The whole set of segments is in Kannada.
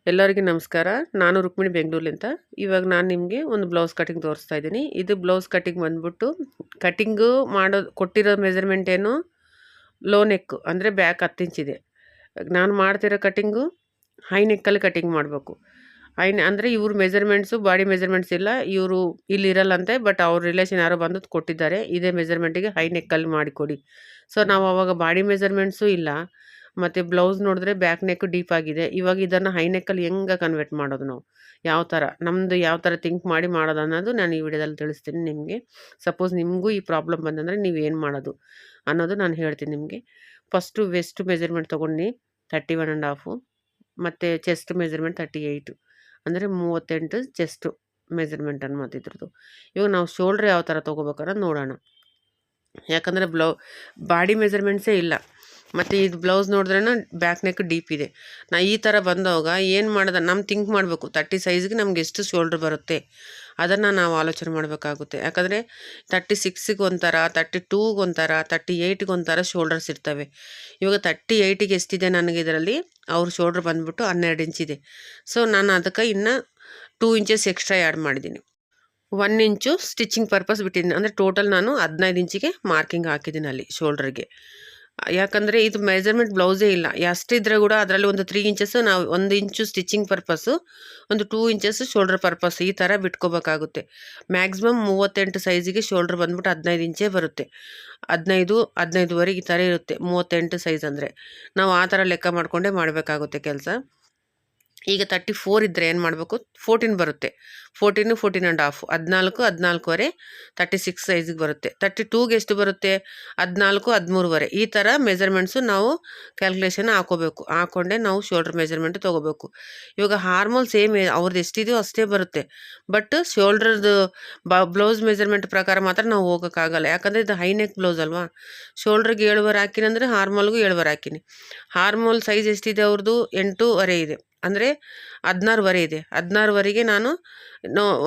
ಎಲ್ಲರಿಗೂ ನಮಸ್ಕಾರ. ನಾನು ರುಕ್ಮಿಣಿ ಬೆಂಗಳೂರಿನಿಂದ. ಇವಾಗ ನಾನು ನಿಮಗೆ ಒಂದು ಬ್ಲೌಸ್ ಕಟಿಂಗ್ ತೋರಿಸ್ತಾ ಇದ್ದೀನಿ. ಇದು ಬ್ಲೌಸ್ ಕಟಿಂಗ್ ಬಂದ್ಬಿಟ್ಟು ಕಟಿಂಗು ಕೊಟ್ಟಿರೋ ಮೆಜರ್ಮೆಂಟ್ ಏನು ಲೋ ನೆಕ್ ಅಂದರೆ ಬ್ಯಾಕ್ 10 ಇಂಚಿದೆ. ನಾನು ಮಾಡ್ತಿರೋ ಕಟಿಂಗು ಹೈ ನೆಕ್ಕಲ್ಲಿ ಕಟಿಂಗ್ ಮಾಡಬೇಕು. ಅಂದರೆ ಇವ್ರ ಮೆಜರ್ಮೆಂಟ್ಸು ಬಾಡಿ ಮೆಜರ್ಮೆಂಟ್ಸ್ ಇಲ್ಲ, ಇವರು ಇಲ್ಲಿ ಇರಲ್ಲಂತೆ. ಬಟ್ ಅವ್ರ ರಿಲೇಷನ್ ಯಾರೋ ಬಂದು ಕೊಟ್ಟಿದ್ದಾರೆ, ಇದೇ ಮೆಜರ್ಮೆಂಟಿಗೆ ಹೈ ನೆಕ್ಕಲ್ಲಿ ಮಾಡಿಕೊಡಿ. ಸೊ ನಾವು ಅವಾಗ ಬಾಡಿ ಮೆಜರ್ಮೆಂಟ್ಸು ಇಲ್ಲ, ಮತ್ತು ಬ್ಲೌಸ್ ನೋಡಿದ್ರೆ ಬ್ಯಾಕ್ ನೆಕ್ ಡೀಪ್ ಆಗಿದೆ. ಇವಾಗ ಇದನ್ನು ಹೈ ನೆಕ್ಕಲ್ಲಿ ಹೆಂಗೆ ಕನ್ವರ್ಟ್ ಮಾಡೋದು, ನಾವು ಯಾವ ಥರ ನಮ್ಮದು ಯಾವ ಥರ ಥಿಂಕ್ ಮಾಡಿ ಮಾಡೋದು ಅನ್ನೋದು ನಾನು ಈ ವಿಡಿಯೋದಲ್ಲಿ ತಿಳಿಸ್ತೀನಿ ನಿಮಗೆ. ಸಪೋಸ್ ನಿಮಗೂ ಈ ಪ್ರಾಬ್ಲಮ್ ಬಂದಂದರೆ ನೀವು ಏನು ಮಾಡೋದು ಅನ್ನೋದು ನಾನು ಹೇಳ್ತೀನಿ ನಿಮಗೆ. ಫಸ್ಟು ವೆಸ್ಟ್ ಮೆಜರ್ಮೆಂಟ್ ತೊಗೊಂಡು 31.5 ಮತ್ತು ಚೆಸ್ಟ್ ಮೆಜರ್ಮೆಂಟ್ 38, ಅಂದರೆ 38 ಚೆಸ್ಟು ಮೆಜರ್ಮೆಂಟ್ ಅನ್ನೋದು ಇದ್ರದ್ದು. ಇವಾಗ ನಾವು ಶೋಲ್ಡ್ರ್ ಯಾವ ಥರ ತೊಗೋಬೇಕನ್ನೋದು ನೋಡೋಣ. ಯಾಕಂದರೆ ಬಾಡಿ ಮೆಜರ್ಮೆಂಟ್ಸೇ ಇಲ್ಲ, ಮತ್ತು ಇದು ಬ್ಲೌಸ್ ನೋಡಿದ್ರೇ ಬ್ಯಾಕ್ ನೆಕ್ ಡೀಪ್ ಇದೆ. ಈ ಥರ ಬಂದವಾಗ ಏನು ಮಾಡೋದು, ನಮ್ಮ ಥಿಂಕ್ ಮಾಡಬೇಕು 30 ಸೈಜ್ಗೆ ನಮ್ಗೆ ಎಷ್ಟು ಶೋಲ್ಡ್ರ್ ಬರುತ್ತೆ ಅದನ್ನು ನಾವು ಆಲೋಚನೆ ಮಾಡಬೇಕಾಗುತ್ತೆ. ಯಾಕಂದರೆ 36ಗೆ ಒಂಥರ, 32ಗೆ ಒಂಥರ, 38ಗೆ ಒಂಥರ ಶೋಲ್ಡರ್ಸ್ ಇರ್ತವೆ. ಇವಾಗ 38ಗೆ ಎಷ್ಟಿದೆ ನನಗೆ ಇದರಲ್ಲಿ, ಅವ್ರ ಶೋಲ್ಡ್ರ್ ಬಂದ್ಬಿಟ್ಟು 12 ಇಂಚಿದೆ. ಸೊ ನಾನು ಅದಕ್ಕೆ ಇನ್ನು 2 ಇಂಚಸ್ ಎಕ್ಸ್ಟ್ರಾ ಆ್ಯಡ್ ಮಾಡಿದ್ದೀನಿ. 1 ಇಂಚು ಸ್ಟಿಚಿಂಗ್ ಪರ್ಪಸ್ ಬಿಟ್ಟಿದ್ದೀನಿ, ಅಂದರೆ ಟೋಟಲ್ ನಾನು 15 ಇಂಚಿಗೆ ಮಾರ್ಕಿಂಗ್ ಹಾಕಿದ್ದೀನಿ ಅಲ್ಲಿ ಶೋಲ್ಡ್ರಿಗೆ. ಯಾಕಂದರೆ ಇದು ಮೆಜರ್ಮೆಂಟ್ ಬ್ಲೌಸೇ ಇಲ್ಲ, ಎಷ್ಟಿದ್ರೆ ಕೂಡ ಅದರಲ್ಲಿ ಒಂದು 3 ಇಂಚಸ್ಸು ನಾವು 1 ಇಂಚು ಸ್ಟಿಚಿಂಗ್ ಪರ್ಪಸ್ಸು, ಒಂದು 2 ಇಂಚಸ್ ಶೋಲ್ಡ್ರ್ ಪರ್ಪಸ್, ಈ ಥರ ಬಿಟ್ಕೋಬೇಕಾಗುತ್ತೆ. ಮ್ಯಾಕ್ಸಿಮಮ್ 38 ಸೈಜಿಗೆ ಶೋಲ್ಡ್ರ್ ಬಂದ್ಬಿಟ್ಟು 15 ಇಂಚೇ ಬರುತ್ತೆ. 15-15.5 ಈ ಥರ ಇರುತ್ತೆ 38 ಸೈಜ್ ಅಂದರೆ. ನಾವು ಆ ಥರ ಲೆಕ್ಕ ಮಾಡಿಕೊಂಡೇ ಮಾಡಬೇಕಾಗುತ್ತೆ ಕೆಲಸ. ಈಗ 34 ಇದ್ದರೆ ಏನು ಮಾಡಬೇಕು, 14 ಬರುತ್ತೆ. 14-14.5, 14-14.5 36 ಸೈಜಿಗೆ ಬರುತ್ತೆ. 32ಗೆ ಎಷ್ಟು ಬರುತ್ತೆ, 14-13.5 ಈ ಥರ ಮೆಜರ್ಮೆಂಟ್ಸು ನಾವು ಕ್ಯಾಲ್ಕುಲೇಷನ್ ಹಾಕೊಂಡೆ ನಾವು ಶೋಲ್ಡ್ರ್ ಮೆಜರ್ಮೆಂಟ್ ತೊಗೋಬೇಕು. ಇವಾಗ ಹಾರ್ಮೋಲ್ ಸೇಮ್ ಅವ್ರದ್ದು ಎಷ್ಟಿದೆಯೋ ಅಷ್ಟೇ ಬರುತ್ತೆ, ಬಟ್ ಶೋಲ್ಡ್ರದ್ದು ಬ್ಲೌಸ್ ಮೆಜರ್ಮೆಂಟ್ ಪ್ರಕಾರ ಮಾತ್ರ ನಾವು ಹೋಗೋಕ್ಕಾಗಲ್ಲ. ಯಾಕಂದರೆ ಇದು ಹೈ ನೆಕ್ ಬ್ಲೌಸ್ ಅಲ್ವಾ. ಶೋಲ್ಡ್ರಿಗೆ 7.5 ಹಾಕಿನಂದರೆ ಹಾರ್ಮೋಲ್ಗೂ 7.5 ಹಾಕಿನಿ. ಹಾರ್ಮೋಲ್ ಸೈಜ್ ಎಷ್ಟಿದೆ ಅವ್ರದ್ದು 8.5 ಇದೆ, ಅಂದರೆ 16.5 ಇದೆ. 16.5ಗೆ ನಾನು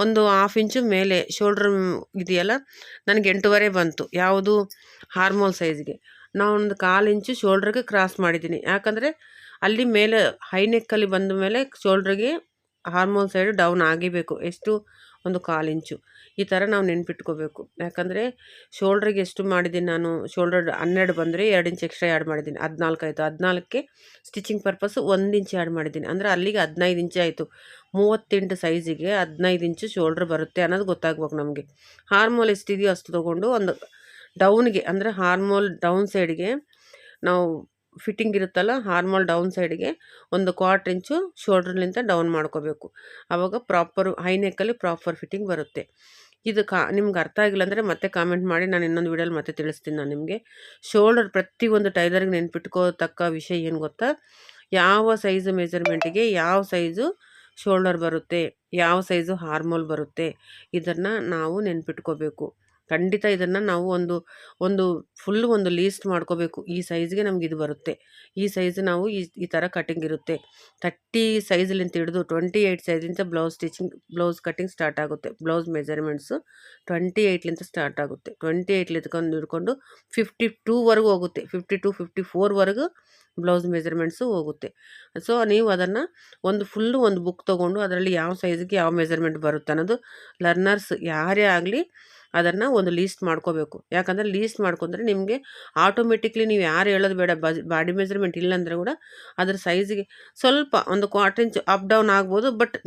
ಒಂದು 1/2 ಇಂಚು ಮೇಲೆ ಶೋಲ್ಡ್ರ್ ಇದೆಯಲ್ಲ, ನನಗೆ 8.5 ಬಂತು. ಯಾವುದು ಹಾರ್ಮೋಲ್ ಸೈಜ್ಗೆ ನಾನು ಒಂದು 1/4 ಇಂಚು ಶೋಲ್ಡ್ರಿಗೆ ಕ್ರಾಸ್ ಮಾಡಿದ್ದೀನಿ. ಯಾಕಂದರೆ ಅಲ್ಲಿ ಮೇಲೆ ಹೈ ನೆಕ್ಕಲ್ಲಿ ಬಂದ ಮೇಲೆ ಶೋಲ್ಡ್ರಿಗೆ ಹಾರ್ಮೋಲ್ ಸೈಡ್ ಡೌನ್ ಆಗಿಬೇಕು. ಎಷ್ಟು, ಒಂದು 1/4 ಇಂಚು. ಈ ಥರ ನಾವು ನೆನ್ಪಿಟ್ಕೋಬೇಕು. ಯಾಕಂದರೆ ಶೋಲ್ಡ್ರಿಗೆ ಎಷ್ಟು ಮಾಡಿದ್ದೀನಿ ನಾನು, ಶೋಲ್ಡರ್ 12 ಬಂದರೆ 2 ಇಂಚ್ ಎಕ್ಸ್ಟ್ರಾ ಆ್ಯಡ್ ಮಾಡಿದ್ದೀನಿ, 14 ಆಯಿತು. 14ಕ್ಕೆ ಸ್ಟಿಚಿಂಗ್ ಪರ್ಪಸ್ಸು 1 ಇಂಚ್ ಆ್ಯಡ್ ಮಾಡಿದ್ದೀನಿ, ಅಂದರೆ ಅಲ್ಲಿಗೆ 15 ಇಂಚ್ ಆಯಿತು. 38 ಸೈಜಿಗೆ 15 ಇಂಚು ಶೋಲ್ಡ್ರ್ ಬರುತ್ತೆ ಅನ್ನೋದು ಗೊತ್ತಾಗ್ಬೇಕು ನಮಗೆ. ಹಾರ್ಮೋಲ್ ಎಷ್ಟಿದೆಯೋ ಅಷ್ಟು ತೊಗೊಂಡು ಒಂದು ಡೌನ್ಗೆ, ಅಂದರೆ ಹಾರ್ಮೋಲ್ ಡೌನ್ ಸೈಡ್ಗೆ ನಾವು ಫಿಟ್ಟಿಂಗ್ ಇರುತ್ತಲ್ಲ, ಹಾರ್ಮೋಲ್ ಡೌನ್ ಸೈಡ್ಗೆ ಒಂದು 1/4 ಇಂಚು ಶೋಲ್ಡ್ರ್ಲಿಂದ ಡೌನ್ ಮಾಡ್ಕೋಬೇಕು. ಆವಾಗ ಪ್ರಾಪರು ಹೈ ನೆಕ್ಕಲ್ಲಿ ಪ್ರಾಪರ್ ಫಿಟ್ಟಿಂಗ್ ಬರುತ್ತೆ. ಇದು ನಿಮ್ಗೆ ಅರ್ಥ ಆಗಿಲ್ಲ ಅಂದರೆ ಮತ್ತೆ ಕಾಮೆಂಟ್ ಮಾಡಿ, ನಾನು ಇನ್ನೊಂದು ವಿಡಿಯೋಲಿ ಮತ್ತೆ ತಿಳಿಸ್ತೀನಿ ನಾನು ನಿಮಗೆ. ಶೋಲ್ಡರ್ ಪ್ರತಿಯೊಂದು ಟೈಲರ್ಗೆ ನೆನ್ಪಿಟ್ಕೋತಕ್ಕ ವಿಷಯ ಏನು ಗೊತ್ತಾ, ಯಾವ ಸೈಜು ಮೆಜರ್ಮೆಂಟಿಗೆ ಯಾವ ಸೈಜು ಶೋಲ್ಡರ್ ಬರುತ್ತೆ, ಯಾವ ಸೈಜು ಹಾರ್ಮೋಲ್ ಬರುತ್ತೆ, ಇದನ್ನು ನಾವು ನೆನ್ಪಿಟ್ಕೋಬೇಕು. ಖಂಡಿತ ಇದನ್ನು ನಾವು ಒಂದು ಫುಲ್ಲು ಒಂದು ಲೀಸ್ಟ್ ಮಾಡ್ಕೋಬೇಕು. ಈ ಸೈಜ್ಗೆ ನಮ್ಗೆ ಇದು ಬರುತ್ತೆ, ಈ ಸೈಜ್ ನಾವು ಈ ಥರ ಕಟಿಂಗ್ ಇರುತ್ತೆ. 30 ಸೈಜ್ಲಿಂದ ಹಿಡಿದು 28 ಸೈಜಿಂದ ಬ್ಲೌಸ್ ಕಟಿಂಗ್ ಸ್ಟಾರ್ಟ್ ಆಗುತ್ತೆ. ಬ್ಲೌಸ್ ಮೆಜರ್ಮೆಂಟ್ಸು 28ಲಿಂದ ಸ್ಟಾರ್ಟ್ ಆಗುತ್ತೆ. 28 ಹಿಡ್ಕೊಂಡು 52ವರೆಗೂ ಹೋಗುತ್ತೆ. 52-54ವರೆಗೂ ಬ್ಲೌಸ್ ಮೆಜರ್ಮೆಂಟ್ಸು ಹೋಗುತ್ತೆ. ಸೊ ನೀವು ಅದನ್ನು ಒಂದು ಬುಕ್ ತೊಗೊಂಡು ಅದರಲ್ಲಿ ಯಾವ ಸೈಜ್ಗೆ ಯಾವ ಮೆಜರ್ಮೆಂಟ್ ಬರುತ್ತೆ ಅನ್ನೋದು ಲರ್ನರ್ಸ್ ಯಾರೇ ಆಗಲಿ ಅದನ್ನು ಒಂದು ಲೀಸ್ಟ್ ಮಾಡ್ಕೋಬೇಕು. ಯಾಕಂದರೆ ಲೀಸ್ಟ್ ಮಾಡ್ಕೊಂಡ್ರೆ ನಿಮಗೆ ಆಟೋಮೆಟಿಕ್ಲಿ ನೀವು ಯಾರು ಹೇಳೋದು ಬೇಡ. ಬಾಡಿ ಮೆಜರ್ಮೆಂಟ್ ಇಲ್ಲಾಂದರೆ ಕೂಡ ಅದ್ರ ಸೈಜಿಗೆ ಸ್ವಲ್ಪ ಒಂದು 1/4 ಇಂಚ್ ಅಪ್ ಡೌನ್ ಆಗ್ಬೋದು, ಬಟ್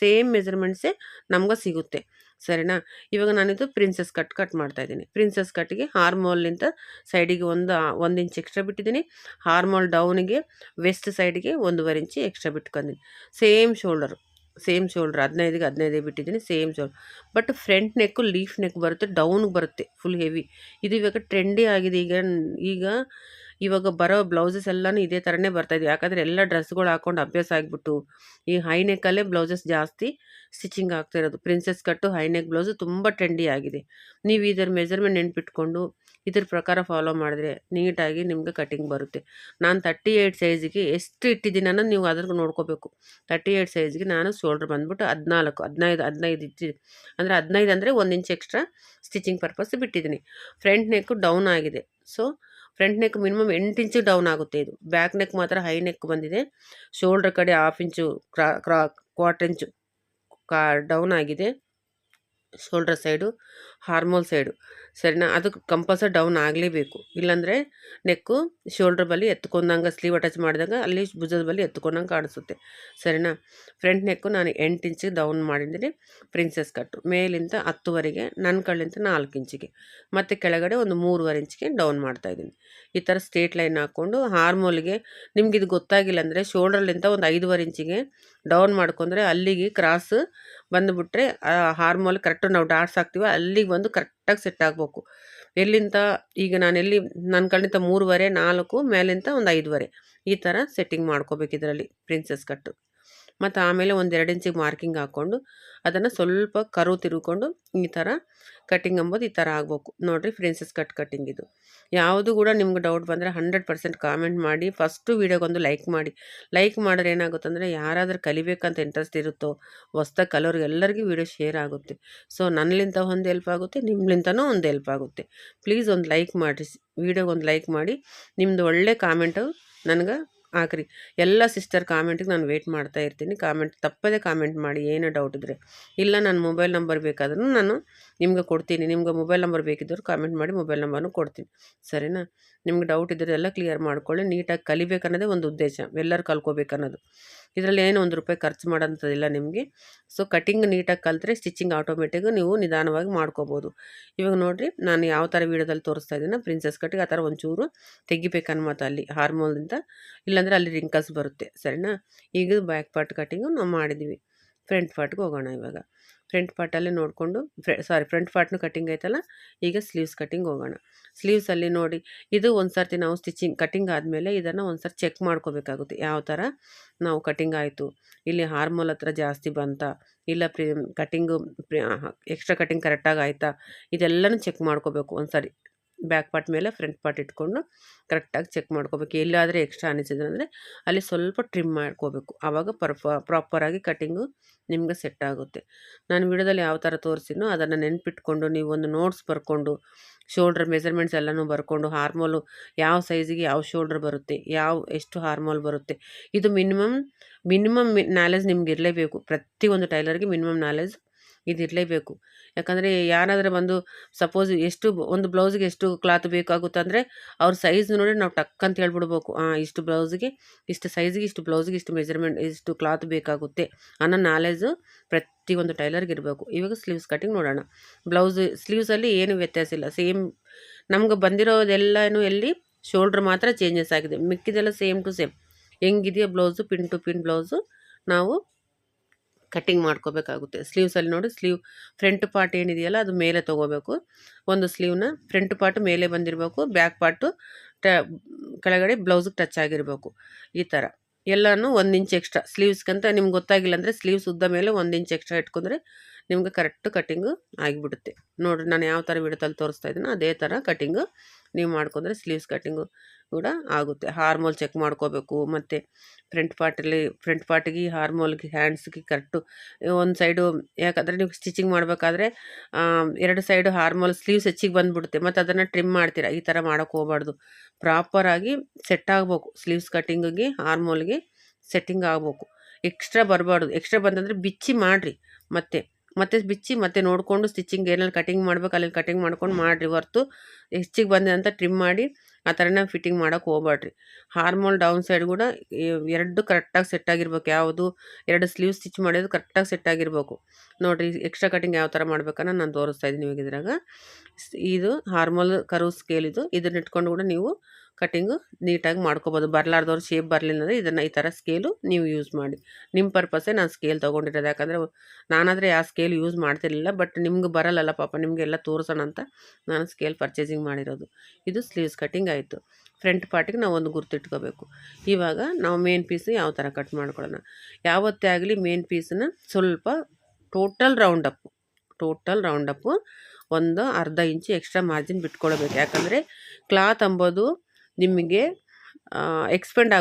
ಸೇಮ್ ಮೆಜರ್ಮೆಂಟ್ಸೇ ನಮ್ಗೆ ಸಿಗುತ್ತೆ. ಸರಿನಾ. ಇವಾಗ ನಾನಿದು ಪ್ರಿನ್ಸಸ್ ಕಟ್ ಮಾಡ್ತಾಯಿದ್ದೀನಿ. ಪ್ರಿನ್ಸಸ್ ಕಟ್ಗೆ ಹಾರ್ಮೋಲಿಂದ ಸೈಡಿಗೆ 1 ಇಂಚ್ ಎಕ್ಸ್ಟ್ರಾ ಬಿಟ್ಟಿದ್ದೀನಿ. ಹಾರ್ಮೋಲ್ ಡೌನಿಗೆ ವೆಸ್ಟ್ ಸೈಡ್ಗೆ 1.5 ಇಂಚ್ ಎಕ್ಸ್ಟ್ರಾ ಬಿಟ್ಕೊಂಡಿದ್ದೀನಿ. ಸೇಮ್ ಶೋಲ್ಡರ್ 15ಗೆ 15 ಬಿಟ್ಟಿದ್ದೀನಿ, same shoulder. But front neck leaf neck ಬರುತ್ತೆ, ಡೌನ್ಗೆ ಬರುತ್ತೆ, ಫುಲ್ ಹೆವಿ. ಇದು ಇವಾಗ ಟ್ರೆಂಡಿ ಆಗಿದೆ. ಇವಾಗ ಬರೋ ಬ್ಲೌಸಸ್ ಎಲ್ಲನೂ ಇದೇ ಥರನೇ ಬರ್ತಾಯಿದೆ. ಯಾಕಂದರೆ ಎಲ್ಲ ಡ್ರೆಸ್ಗಳು ಹಾಕ್ಕೊಂಡು ಅಭ್ಯಾಸ ಆಗಿಬಿಟ್ಟು ಈ ಹೈ ನೆಕ್ಕಲ್ಲೇ ಬ್ಲೌಸಸ್ ಜಾಸ್ತಿ ಸ್ಟಿಚಿಂಗ್ ಆಗ್ತಾಯಿರೋದು. Princess cut high neck blouse ತುಂಬ ಟ್ರೆಂಡಿ ಆಗಿದೆ. ನೀವು ಇದರ ಮೆಜರ್ಮೆಂಟ್ ನೆನ್ಪಿಟ್ಕೊಂಡು ಇದ್ರ ಪ್ರಕಾರ ಫಾಲೋ ಮಾಡಿದ್ರೆ ನೀಟಾಗಿ ನಿಮಗೆ ಕಟಿಂಗ್ ಬರುತ್ತೆ. ನಾನು 38 ಸೈಜಿಗೆ ಎಷ್ಟು ಇಟ್ಟಿದ್ದೀನಿ ಅನ್ನೋದು ನೀವು ಅದನ್ನು ನೋಡ್ಕೋಬೇಕು. 38 ಸೈಜ್ಗೆ ನಾನು ಶೋಲ್ಡ್ರ್ ಬಂದ್ಬಿಟ್ಟು 15 ಇಟ್ಟಿದ್ದೀನಿ. ಅಂದರೆ 15 ಅಂದರೆ 1 ಇಂಚ್ ಎಕ್ಸ್ಟ್ರಾ ಸ್ಟಿಚಿಂಗ್ ಪರ್ಪಸ್ ಬಿಟ್ಟಿದ್ದೀನಿ. ಫ್ರಂಟ್ ನೆಕ್ಕು ಡೌನ್ ಆಗಿದೆ. ಸೊ ಫ್ರಂಟ್ ನೆಕ್ ಮಿನಿಮಮ್ 8 ಇಂಚು ಡೌನ್ ಆಗುತ್ತೆ ಇದು. ಬ್ಯಾಕ್ ನೆಕ್ ಮಾತ್ರ ಹೈ ನೆಕ್ ಬಂದಿದೆ. ಶೋಲ್ಡರ್ ಕಡೆ 1/2 ಇಂಚು ಕ್ವಾರ್ಟರ್ ಇಂಚು ಡೌನ್ ಆಗಿದೆ. ಶೋಲ್ಡರ್ ಸೈಡು, ಹಾರ್ಮೋಲ್ ಸೈಡು, ಸರಿನಾ? ಅದಕ್ಕೆ ಕಂಪಲ್ಸರಿ ಡೌನ್ ಆಗಲೇಬೇಕು. ಇಲ್ಲಾಂದರೆ ನೆಕ್ಕು ಶೋಲ್ಡರ್ ಬಳಿ ಎತ್ಕೊಂಡಂಗೆ, ಸ್ಲೀವ್ ಅಟ್ಯಾಚ್ ಮಾಡಿದಾಗ ಅಲ್ಲಿ ಭುಜದ ಬಳಿ ಎತ್ಕೊಂಡಂಗೆ ಕಾಣಿಸುತ್ತೆ, ಸರಿನಾ? ಫ್ರಂಟ್ ನೆಕ್ಕು ನಾನು 8 ಇಂಚಿಗೆ ಡೌನ್ ಮಾಡಿದ್ದೀನಿ. ಪ್ರಿನ್ಸೆಸ್ ಕಟ್ಟು ಮೇಲಿಂದ 10ವರೆಗೆ, ನನ್ನ ಕಡೆಯಿಂದ 4 ಇಂಚಿಗೆ, ಮತ್ತು ಕೆಳಗಡೆ ಒಂದು 3.5 ಇಂಚಿಗೆ ಡೌನ್ ಮಾಡ್ತಾಯಿದ್ದೀನಿ. ಈ ಥರ ಸ್ಟ್ರೇಟ್ ಲೈನ್ ಹಾಕ್ಕೊಂಡು ಹಾರ್ಮೋಲ್ಗೆ ನಿಮ್ಗೆ ಇದು ಗೊತ್ತಾಗಿಲ್ಲ ಅಂದರೆ ಶೋಲ್ಡ್ರಲ್ಲಿಂದ ಒಂದು 5.5 ಇಂಚಿಗೆ ಡೌನ್ ಮಾಡ್ಕೊಂಡ್ರೆ ಅಲ್ಲಿಗೆ ಕ್ರಾಸ್ ಬಂದುಬಿಟ್ರೆ ಹಾರ್ಮೋಲ್ ಕರೆಕ್ಟು ನಾವು ಡಾಟ್ಸ್ ಹಾಕ್ತೀವೋ ಅಲ್ಲಿಗೆ ಬಂದು ಕರೆಕ್ಟಾಗಿ ಸೆಟ್ ಆಗಬೇಕು. ಎಲ್ಲಿಂದ ಈಗ ನಾನು ಎಲ್ಲಿ ನನ್ನ ಕಡೆಯಿಂದ 3.5, 4, ಮೇಲಿಂದ ಒಂದು 5.5 ಈ ಥರ ಸೆಟ್ಟಿಂಗ್ ಮಾಡ್ಕೋಬೇಕು ಇದರಲ್ಲಿ ಪ್ರಿನ್ಸೆಸ್ ಕಟ್ಟು. ಮತ್ತು ಆಮೇಲೆ ಒಂದು 2 ಇಂಚಿಗೆ ಮಾರ್ಕಿಂಗ್ ಹಾಕ್ಕೊಂಡು ಅದನ್ನು ಸ್ವಲ್ಪ ಕರು ತಿರುಗಿಕೊಂಡು ಈ ಥರ ಕಟ್ಟಿಂಗ್ ಅಂಬೋದು ಈ ಥರ ಆಗಬೇಕು. ನೋಡಿರಿ ಪ್ರಿನ್ಸೆಸ್ ಕಟ್ಟಿಂಗ್ ಇದು. ಯಾವುದು ಕೂಡ ನಿಮ್ಗೆ ಡೌಟ್ ಬಂದರೆ 100% ಕಾಮೆಂಟ್ ಮಾಡಿ. ಫಸ್ಟು ವೀಡಿಯೋಗೊಂದು ಲೈಕ್ ಮಾಡಿ. ಲೈಕ್ ಮಾಡಿದ್ರೆ ಏನಾಗುತ್ತೆ ಅಂದರೆ ಯಾರಾದರೂ ಕಲಿಬೇಕಂತ ಇಂಟ್ರೆಸ್ಟ್ ಇರುತ್ತೋ ಹೊಸ್ದಾಗಿ ಕಲಿಯೋರಿಗೆ ಎಲ್ಲರಿಗೂ ವೀಡಿಯೋ ಶೇರ್ ಆಗುತ್ತೆ. ಸೊ ನನ್ನಿಂದ ಒಂದು ಹೆಲ್ಪ್ ಆಗುತ್ತೆ, ನಿಮ್ಮಿಂದನೂ ಒಂದು ಹೆಲ್ಪ್ ಆಗುತ್ತೆ. ಪ್ಲೀಸ್ ಒಂದು ಲೈಕ್ ಮಾಡಿರಿ, ವೀಡಿಯೋಗೊಂದು ಲೈಕ್ ಮಾಡಿ. ನಿಮ್ಮದು ಒಳ್ಳೆ ಕಾಮೆಂಟು ನನಗೆ ಹಾಕ್ರಿ. ಎಲ್ಲ ಸಿಸ್ಟರ್ ಕಾಮೆಂಟಿಗೆ ನಾನು ವೆಯ್ಟ್ ಮಾಡ್ತಾ ಇರ್ತೀನಿ. ತಪ್ಪದೇ ಕಾಮೆಂಟ್ ಮಾಡಿ ಏನೋ ಡೌಟ್ ಇದ್ದರೆ. ಇಲ್ಲ ನನ್ನ ಮೊಬೈಲ್ ನಂಬರ್ ಬೇಕಾದ್ರೂ ನಾನು ನಿಮ್ಗೆ ಕೊಡ್ತೀನಿ. ನಿಮ್ಗೆ ಮೊಬೈಲ್ ನಂಬರ್ ಬೇಕಿದ್ದರೂ ಕಾಮೆಂಟ್ ಮಾಡಿ, ಮೊಬೈಲ್ ನಂಬರ್ನು ಕೊಡ್ತೀನಿ, ಸರಿನಾ? ನಿಮ್ಗೆ ಡೌಟ್ ಇದ್ದರೆ ಎಲ್ಲ ಕ್ಲಿಯರ್ ಮಾಡ್ಕೊಳ್ಳಿ. ನೀಟಾಗಿ ಕಲಿಬೇಕನ್ನೋದೇ ಒಂದು ಉದ್ದೇಶ, ಎಲ್ಲರೂ ಕಲ್ಕೋಬೇಕನ್ನೋದು. ಇದರಲ್ಲಿ ಏನು ₹1 ಖರ್ಚು ಮಾಡೋಂಥದ್ದಿಲ್ಲ ನಿಮಗೆ. ಸೊ ಕಟಿಂಗ್ ನೀಟಾಗಿ ಕಲಿತ್ರೆ ಸ್ಟಿಚಿಂಗ್ ಆಟೋಮೆಟಿಕ್ಕು ನೀವು ನಿಧಾನವಾಗಿ ಮಾಡ್ಕೋಬೋದು. ಇವಾಗ ನೋಡಿರಿ ನಾನು ಯಾವ ಥರ ವೀಡಿಯೋದಲ್ಲಿ ತೋರಿಸ್ತಾ ಇದ್ದೀನೋ ಪ್ರಿನ್ಸೆಸ್ ಕಟ್ಟಿಗೆ ಆ ಥರ ಒಂಚೂರು ತೆಗಿಬೇಕನ್ಮಾತ ಅಲ್ಲಿ ಹಾರ್ಮೋಲಿಂದ, ಇಲ್ಲಾಂದರೆ ಅಲ್ಲಿ ರಿಂಕಲ್ಸ್ ಬರುತ್ತೆ, ಸರಿನಾ? ಈಗ ಬ್ಯಾಕ್ ಪಾರ್ಟ್ ಕಟಿಂಗು ನಾವು ಮಾಡಿದ್ದೀವಿ. ಫ್ರಂಟ್ ಪಾರ್ಟ್ಗೆ ಹೋಗೋಣ. ಇವಾಗ ಫ್ರಂಟ್ ಪಾರ್ಟಲ್ಲಿ ನೋಡಿಕೊಂಡು ಫ್ರಂಟ್ ಪಾರ್ಟ್ನು ಕಟಿಂಗ್ ಆಯ್ತಲ್ಲ, ಈಗ ಸ್ಲೀವ್ಸ್ ಕಟಿಂಗ್ ಹೋಗೋಣ. ಸ್ಲೀವ್ಸಲ್ಲಿ ನೋಡಿ, ಇದು ಒಂದು ಸರ್ತಿ ನಾವು ಕಟಿಂಗ್ ಆದಮೇಲೆ ಇದನ್ನು ಒಂದು ಸರ್ತಿ ಚೆಕ್ ಮಾಡ್ಕೋಬೇಕಾಗುತ್ತೆ. ಯಾವ ಥರ ನಾವು ಕಟಿಂಗ್ ಆಯಿತು, ಇಲ್ಲಿ ಹಾರ್ಮೋಲ್ ಹತ್ರ ಜಾಸ್ತಿ ಬಂತಾ, ಇಲ್ಲ ಕಟಿಂಗು ಎಕ್ಸ್ಟ್ರಾ ಕಟಿಂಗ್ ಕರೆಕ್ಟಾಗಿ ಆಯಿತಾ, ಇದೆಲ್ಲನೂ ಚೆಕ್ ಮಾಡ್ಕೋಬೇಕು ಒಂದು ಸಾರಿ. ಬ್ಯಾಕ್ ಪಾರ್ಟ್ ಮೇಲೆ ಫ್ರಂಟ್ ಪಾರ್ಟ್ ಇಟ್ಕೊಂಡು ಕರೆಕ್ಟಾಗಿ ಚೆಕ್ ಮಾಡ್ಕೋಬೇಕು. ಎಲ್ಲಾದರೆ ಎಕ್ಸ್ಟ್ರಾ ಅನಿಸಿದ್ರೆ ಅಲ್ಲಿ ಸ್ವಲ್ಪ ಟ್ರಿಮ್ ಮಾಡ್ಕೋಬೇಕು. ಆವಾಗ ಪ್ರಾಪರಾಗಿ ಕಟಿಂಗು ನಿಮ್ಗೆ ಸೆಟ್ ಆಗುತ್ತೆ. ನಾನು ವಿಡಿಯೋದಲ್ಲಿ ಯಾವ ಥರ ತೋರಿಸಿದ್ನೋ ಅದನ್ನು ನೆನ್ಪಿಟ್ಕೊಂಡು ನೀವು ಒಂದು ನೋಟ್ಸ್ ಬರ್ಕೊಂಡು ಶೋಲ್ಡ್ರ್ ಮೆಜರ್ಮೆಂಟ್ಸ್ ಎಲ್ಲನೂ ಬರ್ಕೊಂಡು ಹಾರ್ಮೋಲು ಯಾವ ಸೈಜಿಗೆ ಯಾವ ಶೋಲ್ಡ್ರ್ ಬರುತ್ತೆ, ಎಷ್ಟು ಹಾರ್ಮೋಲ್ ಬರುತ್ತೆ, ಇದು ಮಿನಿಮಮ್ ನಾಲೆಜ್ ನಿಮ್ಗೆ ಇರಲೇಬೇಕು. ಪ್ರತಿಯೊಂದು ಟೈಲರ್ಗೆ ಮಿನಿಮಮ್ ನಾಲೆಜ್ ಇದು ಇರಲೇಬೇಕು. ಯಾಕಂದರೆ ಯಾರಾದರೂ ಬಂದು ಸಪೋಸ್ ಒಂದು ಬ್ಲೌಸಿಗೆ ಎಷ್ಟು ಕ್ಲಾತ್ ಬೇಕಾಗುತ್ತೆ ಅಂದರೆ ಅವ್ರ ಸೈಜ್ ನೋಡಿ ನಾವು ಟಕ್ ಅಂತ ಹೇಳ್ಬಿಡ್ಬೇಕು. ಇಷ್ಟು ಬ್ಲೌಸಿಗೆ, ಇಷ್ಟು ಸೈಜಿಗೆ, ಇಷ್ಟು ಬ್ಲೌಸಿಗೆ, ಇಷ್ಟು ಮೆಜರ್ಮೆಂಟ್, ಇಷ್ಟು ಕ್ಲಾತ್ ಬೇಕಾಗುತ್ತೆ ಅನ್ನೋ ನಾಲೆಜು ಪ್ರತಿಯೊಂದು ಟೈಲರ್ಗೆ ಇರಬೇಕು. ಇವಾಗ ಸ್ಲೀವ್ಸ್ ಕಟಿಂಗ್ ನೋಡೋಣ. ಸ್ಲೀವ್ಸಲ್ಲಿ ಏನು ವ್ಯತ್ಯಾಸ ಇಲ್ಲ, ಸೇಮ್ ನಮ್ಗೆ ಬಂದಿರೋದೆಲ್ಲನೂ ಎಲ್ಲಿ ಶೋಲ್ಡ್ರ್ ಮಾತ್ರ ಚೇಂಜಸ್ ಆಗಿದೆ, ಮಿಕ್ಕಿದೆಲ್ಲ ಸೇಮ್ ಟು ಸೇಮ್ ಹೆಂಗಿದೆಯೋ blouse, pin to pin blouse ನಾವು ಕಟ್ಟಿಂಗ್ ಮಾಡ್ಕೋಬೇಕಾಗುತ್ತೆ. ಸ್ಲೀವ್ಸಲ್ಲಿ ನೋಡಿ, ಫ್ರಂಟ್ ಪಾರ್ಟ್ ಏನಿದೆಯಲ್ಲ ಅದು ಮೇಲೆ ತೊಗೋಬೇಕು. ಒಂದು ಸ್ಲೀವ್ನ ಫ್ರಂಟ್ ಪಾರ್ಟ್ ಮೇಲೆ ಬಂದಿರಬೇಕು, ಬ್ಯಾಕ್ ಪಾರ್ಟು ಕೆಳಗಡೆ ಬ್ಲೌಸಿಗೆ ಟಚ್ ಆಗಿರಬೇಕು. ಈ ಥರ ಎಲ್ಲನೂ 1 ಇಂಚ್ ಎಕ್ಸ್ಟ್ರಾ ಸ್ಲೀವ್ಸ್ಗಂತ ನಿಮ್ಗೆ ಗೊತ್ತಾಗಿಲ್ಲ ಅಂದರೆ ಸ್ಲೀವ್ಸ್ ಉದ್ದ ಮೇಲೆ 1 ಇಂಚ್ ಎಕ್ಸ್ಟ್ರಾ ಇಟ್ಕೊಂಡ್ರೆ ನಿಮ್ಗೆ ಕರೆಕ್ಟ್ ಕಟ್ಟಿಂಗು ಆಗಿಬಿಡುತ್ತೆ. ನೋಡಿರಿ ನಾನು ಯಾವ ಥರ ವಿಡಿಯೋದಲ್ಲಿ ತೋರಿಸ್ತಾ ಇದ್ದೀನೋ ಅದೇ ಥರ ಕಟ್ಟಿಂಗು ನೀವು ಮಾಡ್ಕೊಂಡ್ರೆ ಸ್ಲೀವ್ಸ್ ಕಟ್ಟಿಂಗು ಕೂಡ ಆಗುತ್ತೆ. ಹಾರ್ಮೋಲ್ ಚೆಕ್ ಮಾಡ್ಕೋಬೇಕು. ಮತ್ತು ಫ್ರಂಟ್ ಪಾರ್ಟಿಗೆ ಹಾರ್ಮೋಲ್ಗೆ ಹ್ಯಾಂಡ್ಸ್ಗೆ ಕರೆಕ್ಟು ಒಂದು ಸೈಡು, ಯಾಕಂದರೆ ನೀವು ಸ್ಟಿಚಿಂಗ್ ಮಾಡಬೇಕಾದ್ರೆ 2 ಸೈಡು ಹಾರ್ಮೋಲ್ ಸ್ಲೀವ್ಸ್ ಹೆಚ್ಚಿಗೆ ಬಂದುಬಿಡುತ್ತೆ, ಮತ್ತು ಅದನ್ನು ಟ್ರಿಮ್ ಮಾಡ್ತೀರಾ. ಈ ಥರ ಮಾಡೋಕ್ಕೆ ಹೋಗಬಾರ್ದು. ಪ್ರಾಪರಾಗಿ ಸೆಟ್ ಆಗಬೇಕು. ಸ್ಲೀವ್ಸ್ ಕಟ್ಟಿಂಗಿಗೆ ಹಾರ್ಮೋಲ್ಗೆ ಸೆಟ್ಟಿಂಗ್ ಆಗಬೇಕು. ಎಕ್ಸ್ಟ್ರಾ ಬರಬಾರ್ದು. ಎಕ್ಸ್ಟ್ರಾ ಬಂದಂದರೆ ಬಿಚ್ಚಿ ಮಾಡಿರಿ, ಮತ್ತೆ ಬಿಚ್ಚಿ ಮತ್ತೆ ನೋಡಿಕೊಂಡು ಸ್ಟಿಚಿಂಗ್ ಏನಲ್ಲಿ ಕಟಿಂಗ್ ಮಾಡ್ಬೇಕು ಅಲ್ಲಿ ಕಟಿಂಗ್ ಮಾಡ್ಕೊಂಡು ಮಾಡಿರಿ. ಹೊರ್ತು ಹೆಚ್ಚಿಗೆ ಬಂದೆ ಅಂತ ಟ್ರಿಮ್ ಮಾಡಿ ಆ ಥರನೇ ಫಿಟ್ಟಿಂಗ್ ಮಾಡೋಕ್ಕೆ ಹೋಗ್ಬೇಡ್ರಿ. ಹಾರ್ಮೋಲ್ ಡೌನ್ ಸೈಡ್ ಕೂಡ 2 ಕರೆಕ್ಟಾಗಿ ಸೆಟ್ ಆಗಿರ್ಬೇಕು. ಯಾವುದು 2 ಸ್ಲೀವ್ ಸ್ಟಿಚ್ ಮಾಡೋದು ಕರೆಕ್ಟಾಗಿ ಸೆಟ್ ಆಗಿರಬೇಕು. ನೋಡಿರಿ ಎಕ್ಸ್ಟ್ರಾ ಕಟಿಂಗ್ ಯಾವ ಥರ ಮಾಡ್ಬೇಕನ್ನ ನಾನು ತೋರಿಸ್ತಾ ಇದ್ದೀನಿ ಇವಾಗ ಇದ್ರಾಗ. ಇದು ಹಾರ್ಮೋಲ್ ಕರ್ವ್ ಸ್ಕೇಲ್ ಇದನ್ನ ಇಟ್ಕೊಂಡು ಕೂಡ ನೀವು ಕಟಿಂಗು ನೀಟಾಗಿ ಮಾಡ್ಕೋಬೋದು. ಬರಲಾರ್ದವ್ರು ಶೇಪ್ ಬರಲಿಲ್ಲ ಅಂದರೆ ಇದನ್ನು ಈ ಥರ ಸ್ಕೇಲು ನೀವು ಯೂಸ್ ಮಾಡಿ. ನಿಮ್ಮ ಪರ್ಪಸ್ಸೇ ನಾನು ಸ್ಕೇಲ್ ತೊಗೊಂಡಿರೋದು. ಯಾಕಂದರೆ ನಾನಾದರೆ ಯಾವ ಸ್ಕೇಲ್ ಯೂಸ್ ಮಾಡ್ತಿರಲಿಲ್ಲ, ಬಟ್ ನಿಮ್ಗೆ ಬರಲ್ಲಲ್ಲ ಪಾಪ, ನಿಮಗೆಲ್ಲ ತೋರಿಸೋಣ ಅಂತ ನಾನು ಸ್ಕೇಲ್ ಪರ್ಚೇಸಿಂಗ್ ಮಾಡಿರೋದು. ಇದು ಸ್ಲೀವ್ಸ್ ಕಟಿಂಗ್ ಆಯಿತು. ಫ್ರಂಟ್ ಪಾರ್ಟಿಗೆ ನಾವು ಒಂದು ಗುರ್ತಿಟ್ಕೋಬೇಕು. ಇವಾಗ ನಾವು ಮೇನ್ ಪೀಸ್ ಯಾವ ಥರ ಕಟ್ ಮಾಡ್ಕೊಳ್ಳೋಣ. ಯಾವತ್ತೇ ಆಗಲಿ ಮೇನ್ ಪೀಸನ್ನ ಸ್ವಲ್ಪ ಟೋಟಲ್ ರೌಂಡಪ್ಪು ಒಂದು ಅರ್ಧ ಇಂಚು ಎಕ್ಸ್ಟ್ರಾ ಮಾರ್ಜಿನ್ ಬಿಟ್ಕೊಳ್ಬೇಕು. ಯಾಕಂದರೆ ಕ್ಲಾತ್ ಅಂಬೋದು ನಿಮಗೆ ಎಕ್ಸ್ಪೆಂಡ್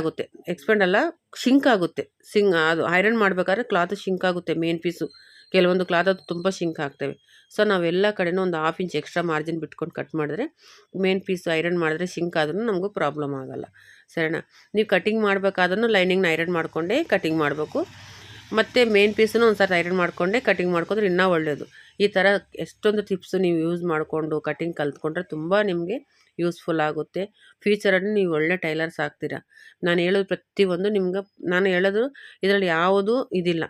ಅಲ್ಲ, ಶಿಂಕ್ ಆಗುತ್ತೆ. ಅದು ಐರನ್ ಮಾಡಬೇಕಾದ್ರೆ ಕ್ಲಾತ್ ಶಿಂಕ್ ಆಗುತ್ತೆ ಮೇನ್ ಪೀಸು. ಕೆಲವೊಂದು ಕ್ಲಾತ್ ಅದು ತುಂಬ ಶಿಂಕ್ ಆಗ್ತವೆ. ಸೊ ನಾವೆಲ್ಲ ಕಡೆನೂ ಒಂದು 1/2 ಇಂಚ್ ಎಕ್ಸ್ಟ್ರಾ ಮಾರ್ಜಿನ್ ಬಿಟ್ಕೊಂಡು ಕಟ್ ಮಾಡಿದ್ರೆ ಮೇನ್ ಪೀಸ್ ಐರನ್ ಮಾಡಿದ್ರೆ ಶಿಂಕ್ ಆದ್ರೂ ನಮಗೂ ಪ್ರಾಬ್ಲಮ್ ಆಗೋಲ್ಲ. ಸರಿನಾ? ನೀವು ಕಟಿಂಗ್ ಮಾಡಬೇಕಾದ್ರೂ ಲೈನಿಂಗ್ನ ಐರನ್ ಮಾಡಿಕೊಂಡೇ ಕಟಿಂಗ್ ಮಾಡಬೇಕು. ಮತ್ತು ಮೇನ್ ಪೀಸನ್ನು ಒಂದು ಸರ್ತಿ ಐರನ್ ಮಾಡಿಕೊಂಡೇ ಕಟಿಂಗ್ ಮಾಡ್ಕೊಂಡ್ರೆ ಇನ್ನೂ ಒಳ್ಳೆಯದು. ಈ ಥರ ಎಷ್ಟೊಂದು ಟಿಪ್ಸು ನೀವು ಯೂಸ್ ಮಾಡಿಕೊಂಡು ಕಟಿಂಗ್ ಕಲ್ತ್ಕೊಂಡ್ರೆ ತುಂಬ ನಿಮಗೆ ಯೂಸ್ಫುಲ್ ಆಗುತ್ತೆ. ಫ್ಯೂಚರಲ್ಲಿ ನೀವು ಒಳ್ಳೆ ಟೈಲರ್ಸ್ ಆಗ್ತೀರಾ. ನಾನು ಹೇಳೋದು ಪ್ರತಿಯೊಂದು ನಿಮ್ಗೆ ನಾನು ಹೇಳೋದು ಇದರಲ್ಲಿ ಯಾವುದೂ ಇದಿಲ್ಲ.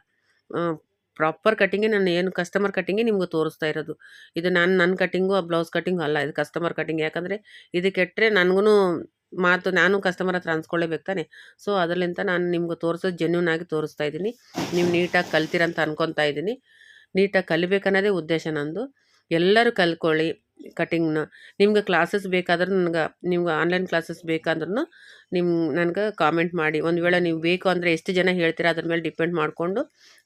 ಪ್ರಾಪರ್ ಕಟಿಂಗೇ ನಾನು ಏನು ಕಸ್ಟಮರ್ ಕಟಿಂಗೇ ನಿಮ್ಗೆ ತೋರಿಸ್ತಾ ಇರೋದು. ಇದು ನನ್ನ ಕಟಿಂಗು ಆ ಬ್ಲೌಸ್ ಕಟಿಂಗು ಅಲ್ಲ, ಇದು ಕಸ್ಟಮರ್ ಕಟಿಂಗ್. ಯಾಕಂದರೆ ಇದು ಕೆಟ್ಟರೆ ನನಗೂ ನಾನು ಕಸ್ಟಮರ್ ಹತ್ರ ಅನ್ಸ್ಕೊಳ್ಳೇಬೇಕು ತಾನೆ. ಸೊ ಅದರಲ್ಲಿಂದ ನಾನು ನಿಮ್ಗೆ ತೋರಿಸೋದು ಜೆನ್ಯೂನ್ ಆಗಿ ತೋರಿಸ್ತಾ ಇದ್ದೀನಿ. ನೀವು ನೀಟಾಗಿ ಕಲ್ತೀರಂತ ಅನ್ಕೊತಾ ಇದ್ದೀನಿ. ನೀಟಾಗಿ ಕಲಿಬೇಕನ್ನೋದೇ ಉದ್ದೇಶ ನಂದು. ಎಲ್ಲರೂ ಕಲ್ತ್ಕೊಳ್ಳಿ ಕಟಿಂಗ್ನ. ನಿಮ್ಗೆ ಕ್ಲಾಸಸ್ ಬೇಕಾದ್ರೂ ನಿಮ್ಗೆ ಆನ್ಲೈನ್ ಕ್ಲಾಸಸ್ ಬೇಕಾದ್ರೂ ನನಗೆ ಕಾಮೆಂಟ್ ಮಾಡಿ. ಒಂದು ವೇಳೆ ನೀವು ಬೇಕು ಅಂದರೆ ಎಷ್ಟು ಜನ ಹೇಳ್ತೀರಾ ಅದ್ರ ಮೇಲೆ ಡಿಪೆಂಡ್ ಮಾಡಿಕೊಂಡು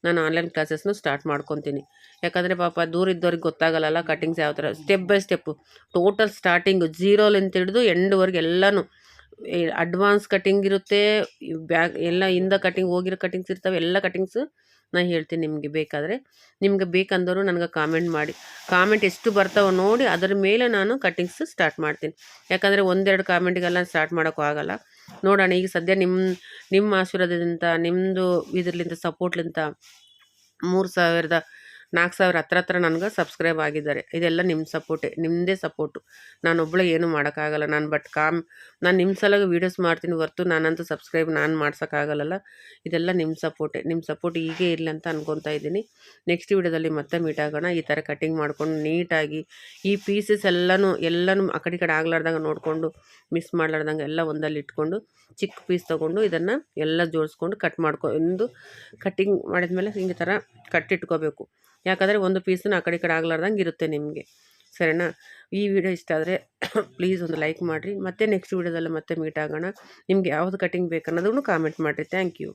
ನಾನು ಆನ್ಲೈನ್ ಕ್ಲಾಸಸ್ನು ಸ್ಟಾರ್ಟ್ ಮಾಡ್ಕೊತೀನಿ. ಯಾಕಂದರೆ ಪಾಪ ದೂರ ಇದ್ದವ್ರಿಗೆ ಗೊತ್ತಾಗಲ್ಲ ಕಟಿಂಗ್ಸ್ ಯಾವ ಥರ step by step total starting ಝೀರೋಲಿಂದ ಹಿಡಿದು ಎಂಡ್ವರೆಗೆ ಎಲ್ಲನೂ ಅಡ್ವಾನ್ಸ್ ಕಟಿಂಗ್ ಇರುತ್ತೆ. ಬ್ಯಾಕ್ ಎಲ್ಲ ಹಿಂದೆ ಕಟಿಂಗ್ ಹೋಗಿರೋ ಕಟಿಂಗ್ಸ್ ಇರ್ತವೆ. ಎಲ್ಲ ಕಟಿಂಗ್ಸು ನಾನು ಹೇಳ್ತೀನಿ ನಿಮಗೆ ಬೇಕಾದರೆ. ನಿಮ್ಗೆ ಬೇಕಂದವರು ನನಗೆ ಕಾಮೆಂಟ್ ಮಾಡಿ. ಕಾಮೆಂಟ್ ಎಷ್ಟು ಬರ್ತಾವೋ ನೋಡಿ ಅದರ ಮೇಲೆ ನಾನು ಕಟಿಂಗ್ಸ್ ಸ್ಟಾರ್ಟ್ ಮಾಡ್ತೀನಿ. ಯಾಕಂದರೆ ಒಂದೆರಡು ಕಾಮೆಂಟಿಗೆಲ್ಲ ಸ್ಟಾರ್ಟ್ ಮಾಡೋಕ್ಕೂ ಆಗೋಲ್ಲ. ನೋಡೋಣ ಈಗ ಸದ್ಯ ನಿಮ್ಮ ಆಶೀರ್ವಾದದಿಂದ ನಿಮ್ಮದು ಇದರ್ಲಿಂದ ಸಪೋರ್ಟ್ಲಿಂದ 3,000 4,000 ಹತ್ರ ನನಗೆ ಸಬ್ಸ್ಕ್ರೈಬ್ ಆಗಿದ್ದಾರೆ. ಇದೆಲ್ಲ ನಿಮ್ಮ ಸಪೋರ್ಟೇ, ನಿಮ್ಮದೇ ಸಪೋರ್ಟು. ನಾನೊಬ್ಬಳೇ ಏನೂ ಮಾಡೋಕ್ಕಾಗಲ್ಲ. ನಾನು ನಿಮ್ಮ ಸಲುವಾಗಿ ವೀಡಿಯೋಸ್ ಮಾಡ್ತೀನಿ ಹೊರ್ತು ನಾನಂತೂ ಸಬ್ಸ್ಕ್ರೈಬ್ ನಾನು ಮಾಡ್ಸೋಕ್ಕಾಗಲ್ಲ. ಇದೆಲ್ಲ ನಿಮ್ಮ ಸಪೋರ್ಟೇ. ನಿಮ್ಮ ಸಪೋರ್ಟ್ ಹೀಗೆ ಇರಲಿ ಅಂತ ಅಂದ್ಕೊತಾ ಇದ್ದೀನಿ. ನೆಕ್ಸ್ಟ್ ವೀಡಿಯೋದಲ್ಲಿ ಮತ್ತೆ ಮೀಟ್ ಆಗೋಣ. ಈ ಥರ ಕಟಿಂಗ್ ಮಾಡ್ಕೊಂಡು ನೀಟಾಗಿ ಈ ಪೀಸಸ್ ಎಲ್ಲನೂ ಆ ಕಡೆ ಈ ಕಡೆ ಆಗ್ಲಾರ್ದಂಗೆ ನೋಡಿಕೊಂಡು ಮಿಸ್ ಮಾಡ್ಲಾರ್ದಂಗೆ ಎಲ್ಲ ಒಂದಲ್ಲಿ ಇಟ್ಕೊಂಡು ಚಿಕ್ಕ ಪೀಸ್ ತೊಗೊಂಡು ಇದನ್ನು ಎಲ್ಲ ಜೋಡಿಸ್ಕೊಂಡು ಒಂದು ಕಟಿಂಗ್ ಮಾಡಿದ್ಮೇಲೆ ಹಿಂಗೆ ಥರ ಕಟ್ಟಿಟ್ಕೋಬೇಕು. ಯಾಕಂದರೆ ಒಂದು ಪೀಸನ್ನು ಆ ಕಡೆ ಈ ಕಡೆ ಆಗ್ಲಾರ್ದಂಗೆ ಇರುತ್ತೆ ನಿಮಗೆ. ಸರಿನಾ? ಈ ವಿಡಿಯೋ ಇಷ್ಟ ಆದರೆ ಪ್ಲೀಸ್ ಒಂದು ಲೈಕ್ ಮಾಡಿರಿ. ಮತ್ತೆ ನೆಕ್ಸ್ಟ್ ವೀಡಿಯೋದಲ್ಲಿ ಮತ್ತೆ ಮೀಟ್ ಆಗೋಣ. ನಿಮ್ಗೆ ಯಾವುದು ಕಟಿಂಗ್ ಬೇಕನ್ನೋದನ್ನು ಕಾಮೆಂಟ್ ಮಾಡಿರಿ. Thank you.